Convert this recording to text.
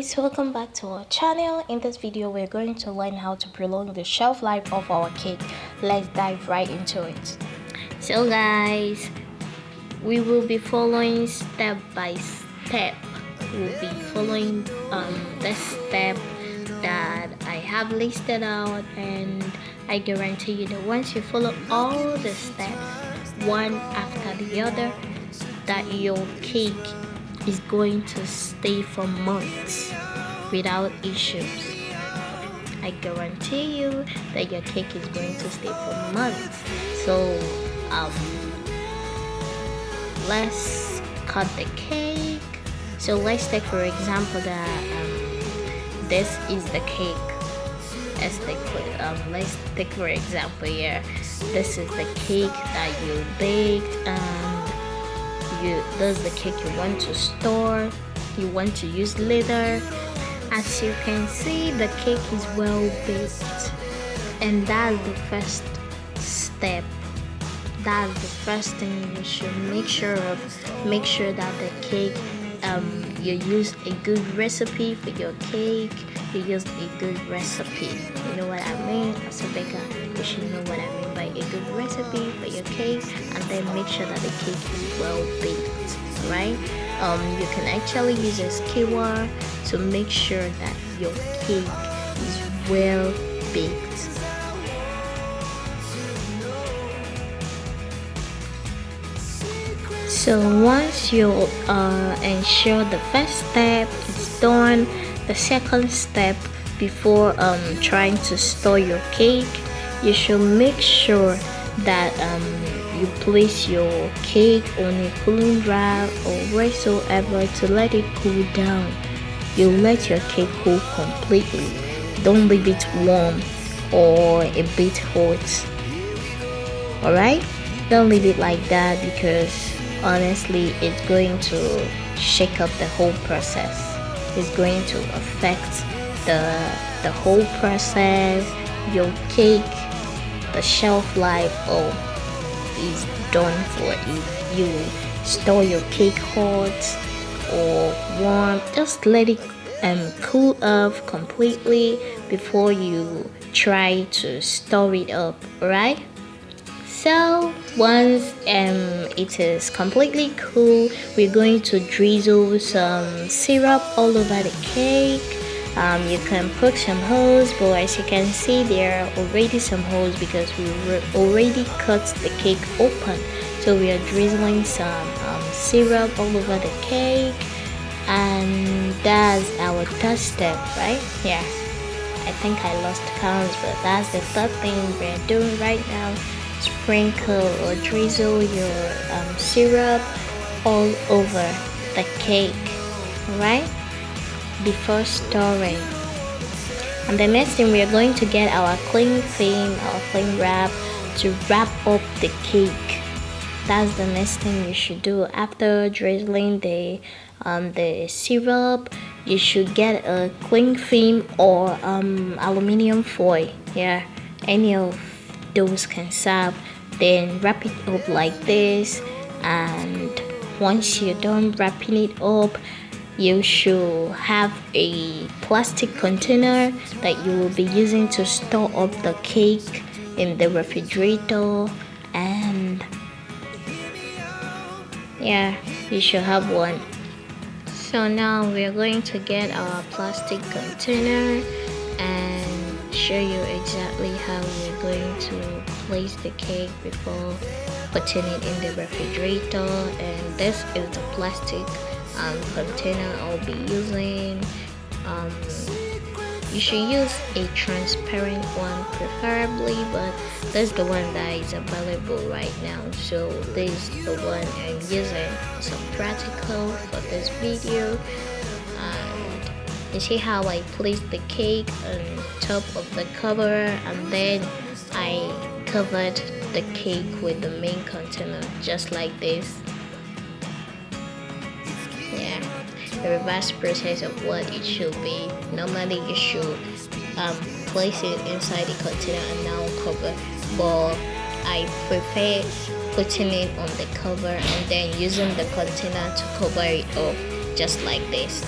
guys, welcome back to our channel. In this video we're going to learn how to prolong the shelf life of our cake. Let's dive right into it. So guys, we will be following step by step. We'll be following the step that I have listed out, and I guarantee you that once you follow all the steps one after the other, that your cake is going to stay for months without issues. I guarantee you that your cake is going to stay for months. So let's cut the cake. So let's take for example that this is the cake. Let's take for example here, this is the cake that you baked, and this is the cake you want to store. You want to use later. As you can see, the cake is well baked, and that's the first step. That's the first thing you should make sure of. Make sure that the cake, you used a good recipe for your cake. You used a good recipe. You know what I mean? As a baker, you should know what I mean by a good recipe for your cake, and then make sure that the cake is well baked, right? You can actually use a skewer to make sure that your cake is well baked. So once you ensure the first step is done, the second step, before trying to store your cake, you should make sure that you place your cake on a cooling rack or wheresoever to let it cool down. You let your cake cool completely. Don't leave it warm or a bit hot. Alright? Don't leave it like that, because honestly it's going to shake up the whole process. It's going to affect the whole process. Your cake, the shelf life is done for. If you store your cake hot or warm, just let it cool off completely before you try to store it up, right? So once it is completely cool, we're going to drizzle some syrup all over the cake. You can put some holes, but as you can see, there are already some holes because we already cut the cake open. So we are drizzling some syrup all over the cake, and that's our third step, right? Yeah, I think I lost count, but that's the third thing we're doing right now. Sprinkle or drizzle your syrup all over the cake, right, before storing. And the next thing, we are going to get our cling film, our cling wrap, to wrap up the cake. That's the next thing you should do after drizzling the syrup. You should get a cling film or aluminum foil. Yeah, any of those can serve. Then wrap it up like this, and once you're done wrapping it up, you should have a plastic container that you will be using to store up the cake in the refrigerator. And yeah, you should have one. So now we're going to get our plastic container and show you exactly how we're going to place the cake before putting it in the refrigerator. And this is the plastic container I'll be using. You should use a transparent one preferably, but that's the one that is available right now. So this is the one I'm using. So practical for this video. You see how I placed the cake on top of the cover, and then I covered the cake with the main container just like this. Yeah, the reverse process of what it should be. Normally you should place it inside the container and now cover, but I prefer putting it on the cover and then using the container to cover it up just like this.